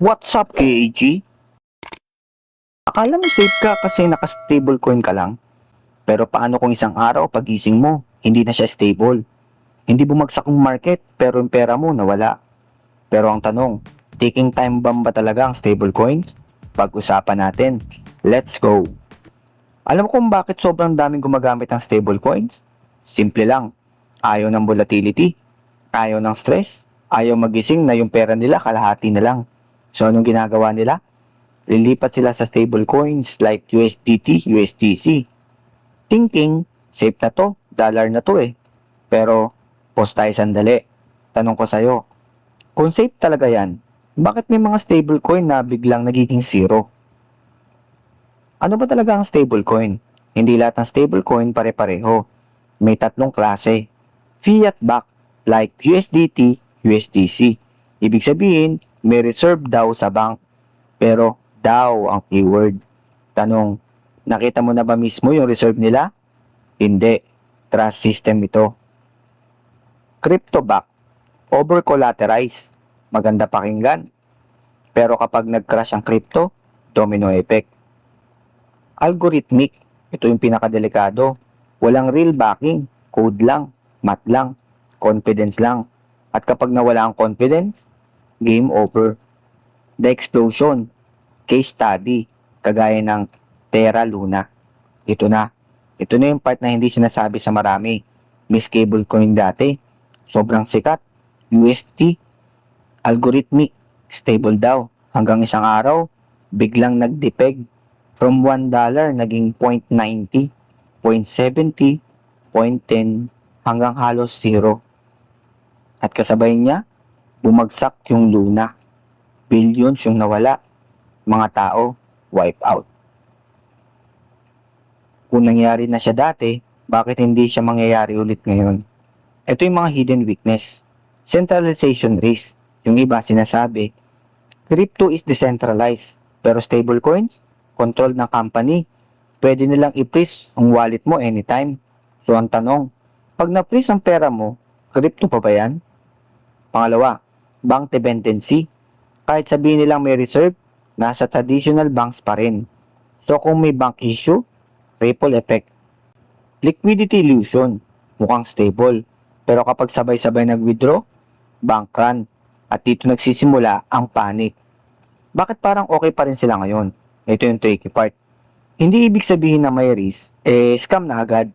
What's up, KAG? Akala mo safe ka kasi naka-stablecoin ka lang? Pero paano kung isang araw pagising mo, hindi na siya stable? Hindi bumagsak ang market pero yung pera mo nawala. Pero ang tanong, taking time bomb ba talaga ang stablecoins? Pag-usapan natin. Let's go! Alam mo kung bakit sobrang daming gumagamit ng stablecoins? Simple lang. Ayaw ng volatility. Ayaw ng stress. Ayaw magising na yung pera nila kalahati na lang. So anong ginagawa nila? Lilipat sila sa stablecoins like USDT, USDC. Thinking, safe na to, dollar na to eh. Pero, pause tayo sandali. Tanong ko sa'yo, kung safe talaga yan, bakit may mga stablecoin na biglang nagiging zero? Ano ba talaga ang stablecoin? Hindi lahat ng stablecoin pare-pareho. May tatlong klase. Fiat-backed like USDT, USDC. Ibig sabihin, may reserve daw sa bank. Pero daw ang keyword. Tanong, nakita mo na ba mismo yung reserve nila? Hindi. Trust system ito. Crypto-backed. Over-collateralized. Maganda pakinggan. Pero kapag nag-crash ang crypto, domino effect. Algorithmic. Ito yung pinakadelikado. Walang real backing. Code lang. Math lang. Confidence lang. At kapag nawala ang confidence, game over. The explosion. Case study. Kagaya ng Terra Luna. Ito na. Ito na yung part na hindi sinasabi sa marami. May stablecoin dati. Sobrang sikat. UST. Algorithmic. Stable daw. Hanggang isang araw, biglang nagdepeg. From $1 naging 0.90, 0.70, 0.10 hanggang halos 0. At kasabay niya, bumagsak yung Luna. Billions yung nawala. Mga tao, wipe out. Kung nangyari na siya dati, bakit hindi siya mangyayari ulit ngayon? Ito yung mga hidden weakness. Centralization risk. Yung iba sinasabi, crypto is decentralized, pero stablecoins, control ng company. Pwede nilang i-freeze ang wallet mo anytime. So ang tanong, pag na-freeze ang pera mo, crypto pa ba yan? Pangalawa, bank dependency. Kahit sabihin nilang may reserve, nasa traditional banks pa rin. So kung may bank issue, ripple effect. Liquidity illusion, mukhang stable. Pero kapag sabay-sabay nag-withdraw, bank run. At dito nagsisimula ang panic. Bakit parang okay pa rin sila ngayon? Ito yung tricky part. Hindi ibig sabihin na may risk, scam na agad.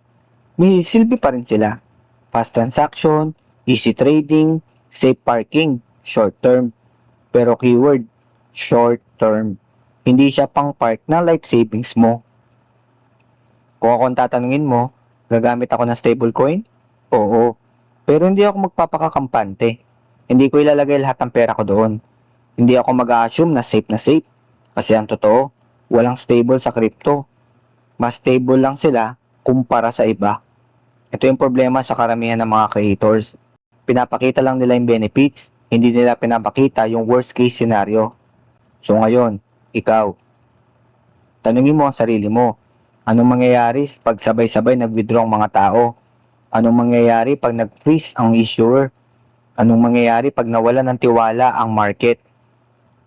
May silbi pa rin sila. Fast transaction, easy trading, safe parking, short term. Pero keyword, short term. Hindi siya pang park na life savings mo. Kung akong tatanungin mo, gagamit ako ng stablecoin? Oo. Pero hindi ako magpapakakampante. Hindi ko ilalagay lahat ng pera ko doon. Hindi ako mag-assume na safe na safe. Kasi ang totoo, walang stable sa crypto. Mas stable lang sila kumpara sa iba. Ito yung problema sa karamihan ng mga creators. Pinapakita lang nila yung benefits, hindi nila pinapakita yung worst case scenario. So ngayon, ikaw, tanungin mo ang sarili mo, anong mangyayari pag sabay-sabay nag-withdraw ang mga tao? Anong mangyayari pag nag-freeze ang issuer? Anong mangyayari pag nawala ng tiwala ang market?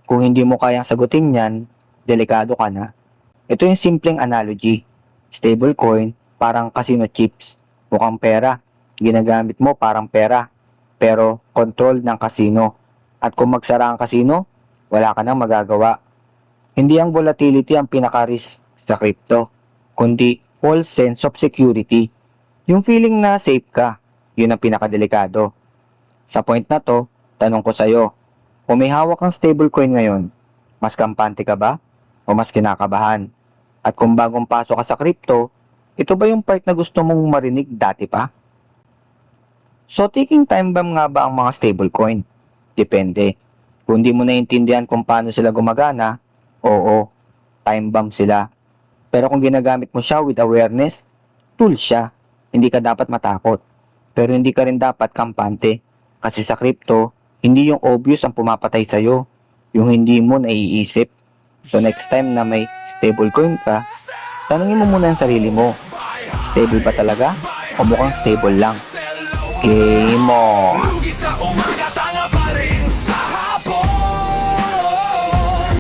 Kung hindi mo kayang sagutin yan, delikado ka na. Ito yung simpleng analogy. Stablecoin, parang casino chips. Mukhang pera. Ginagamit mo parang pera. Pero control ng casino. At kung magsara ang casino, wala ka nang magagawa. Hindi ang volatility ang pinaka-risk sa crypto, kundi false sense of security. Yung feeling na safe ka, yun ang pinakadelikado. Sa point na to, tanong ko sa'yo, kung may hawak kang stablecoin ngayon, mas kampante ka ba? O mas kinakabahan? At kung bagong pasok ka sa crypto, ito ba yung part na gusto mong marinig dati pa? So taking time bomb nga ba ang mga stablecoin? Depende. Kung di mo naiintindihan kung paano sila gumagana, oo, time bomb sila. Pero kung ginagamit mo siya with awareness, tool siya. Hindi ka dapat matakot. Pero hindi ka rin dapat kampante. Kasi sa crypto, hindi yung obvious ang pumapatay sa'yo. Yung hindi mo naiisip. So next time na may stablecoin ka, tanungin mo muna ang sarili mo. Stable ba talaga? O mukhang stable lang? Game on!